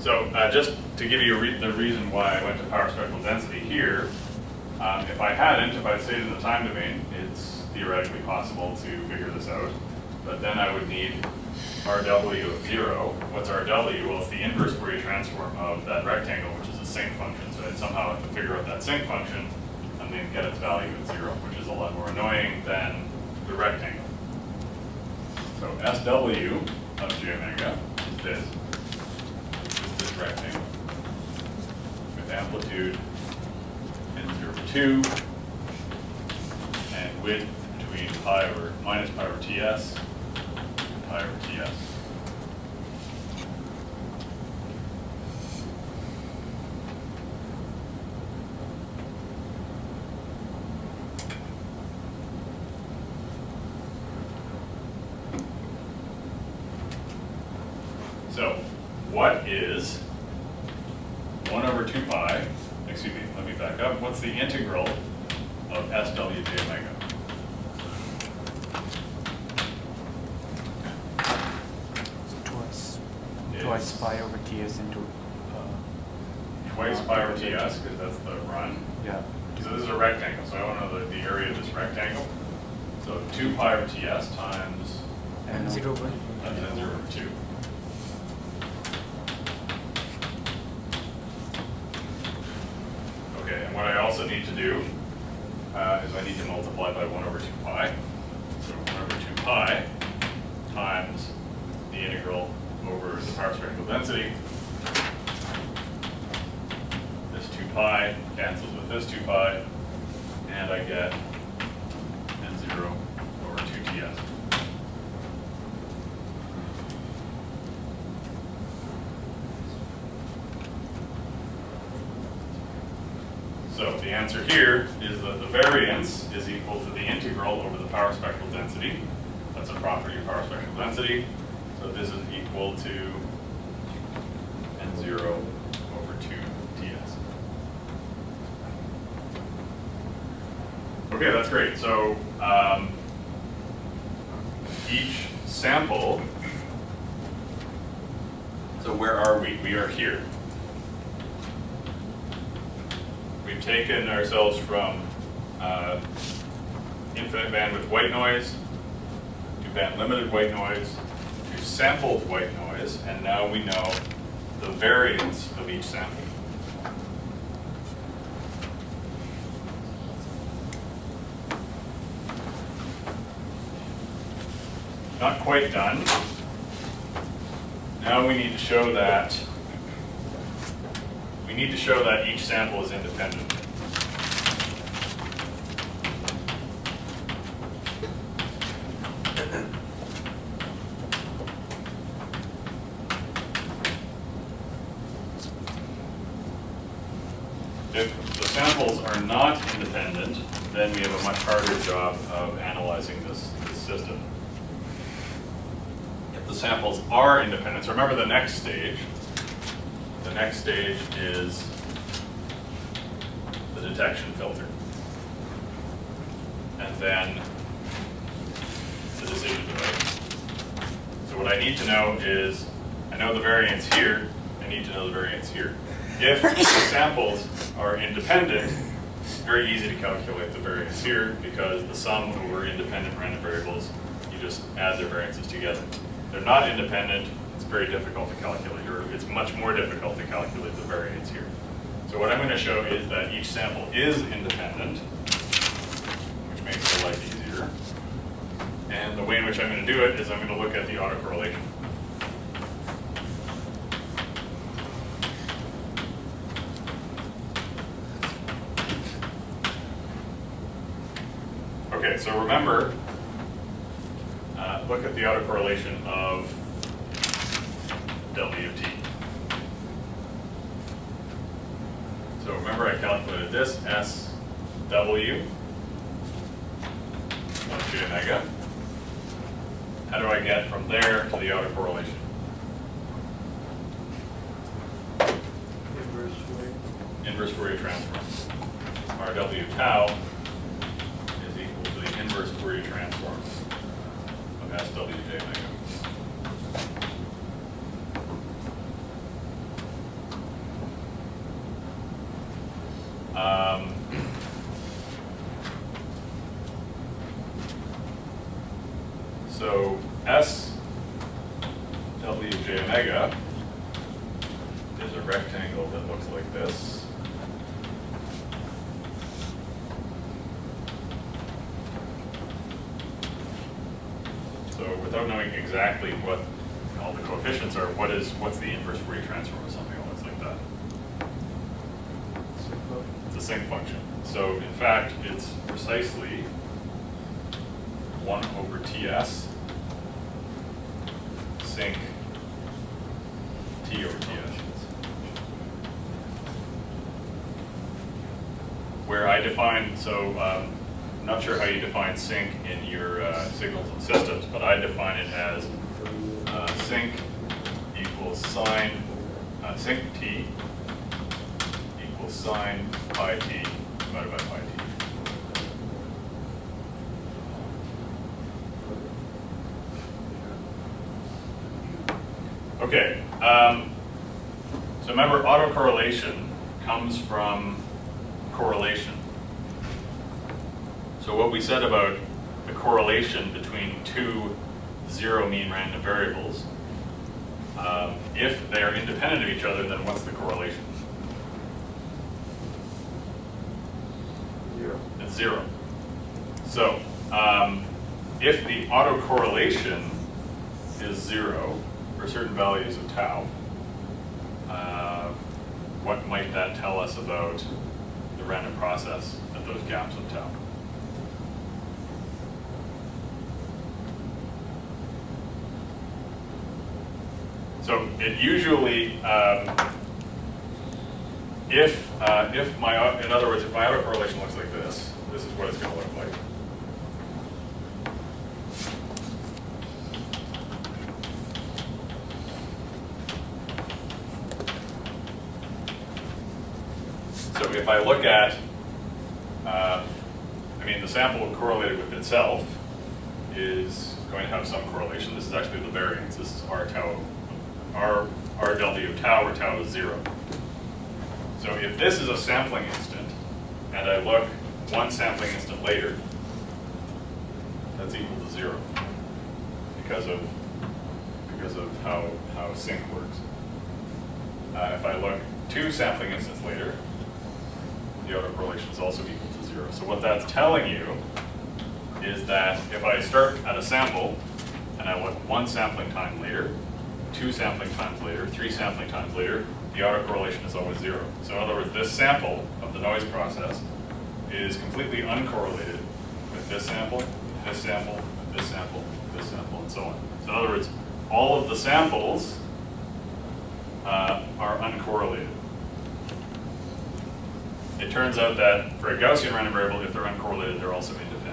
So just to give you the reason why I went to power spectral density here, if I stayed in the time domain, it's theoretically possible to figure this out. But then I would need RW of 0. What's RW? Well, it's the inverse Fourier transform of that rectangle, which is a sinc function. So I'd somehow have to figure out that sinc function and then get its value at 0, which is a lot more annoying than the rectangle. So SW of j omega is this. It's this rectangle with amplitude n0 over 2 and width between pi over minus pi over ts and pi over ts. So, what is 1 over 2 pi, excuse me, let me back up. What's the integral of SWJ omega? Twice pi over ts into... twice pi over ts, because that's the run. Yeah. So this is a rectangle, so I want to know the area of this rectangle. So 2 pi over ts times n0 over n0 over 2. Okay, and what I also need to do is I need to multiply by 1 over 2 pi. So 1 over 2 pi times the integral over the power spectral density. This 2 pi cancels with this 2 pi, and I get n0 over 2 ts. So the answer here is that the variance is equal to the integral over the power spectral density. That's a property of power spectral density. So this is equal to n0 over 2 ts. Okay, that's great. So each sample, so where are we? We are here. We've taken ourselves from infinite bandwidth white noise to band limited white noise to sampled white noise, and now we know the variance of each sample. Not quite done. Now we need to show that each sample is independent. If the samples are not independent, then we have a much harder job of analyzing this system. If the samples are independent, so remember the next stage. The next stage is the detection filter. And then the decision device. So what I need to know is, I know the variance here, I need to know the variance here. If the samples are independent, it's very easy to calculate the variance here because the sum over independent random variables, you just add their variances together. If they're not independent, it's very difficult to calculate, or it's much more difficult to calculate the variance here. So what I'm going to show is that each sample is independent, which makes the life easier. And the way in which I'm going to do it is I'm going to look at the autocorrelation. Okay, so remember, look at the autocorrelation of W of t. So remember I calculated this, SW of j omega. How do I get from there to the autocorrelation? Inverse Fourier transform. RW tau is equal to the inverse Fourier transform of SW j omega. So S WJ omega is a rectangle that looks like this. So without knowing exactly what all the coefficients are, what's the inverse Fourier transform of something that looks like that? It's a sinc function. So in fact, it's precisely 1 over TS sinc T over TS. Where I define, so I'm not sure how you define sinc in your signals and systems, but I define it as sinc equals sine, sinc T equals sine pi T divided by pi T. Okay, so remember autocorrelation comes from correlation. So what we said about the correlation between two zero mean random variables, if they are independent of each other, then what's the correlation? Zero. It's 0. So if the autocorrelation is 0 for certain values of tau, what might that tell us about the random process at those gaps of tau? So it usually, in other words, if my autocorrelation looks like this is what it's going to look like. So if I look at, the sample correlated with itself is going to have some correlation. This is actually the variance. This is R tau, R delta of tau, where tau is 0. So if this is a sampling instant, and I look one sampling instant later, that's equal to 0 because of how sinc works. If I look 2 sampling instants later, the autocorrelation is also equal to 0. So what that's telling you is that if I start at a sample and I look 1 sampling time later, 2 sampling times later, 3 sampling times later, the autocorrelation is always 0. So in other words, this sample of the noise process is completely uncorrelated with this sample, this sample, this sample, this sample, and so on. So in other words, all of the samples are uncorrelated. It turns out that for a Gaussian random variable, if they're uncorrelated, they're also independent.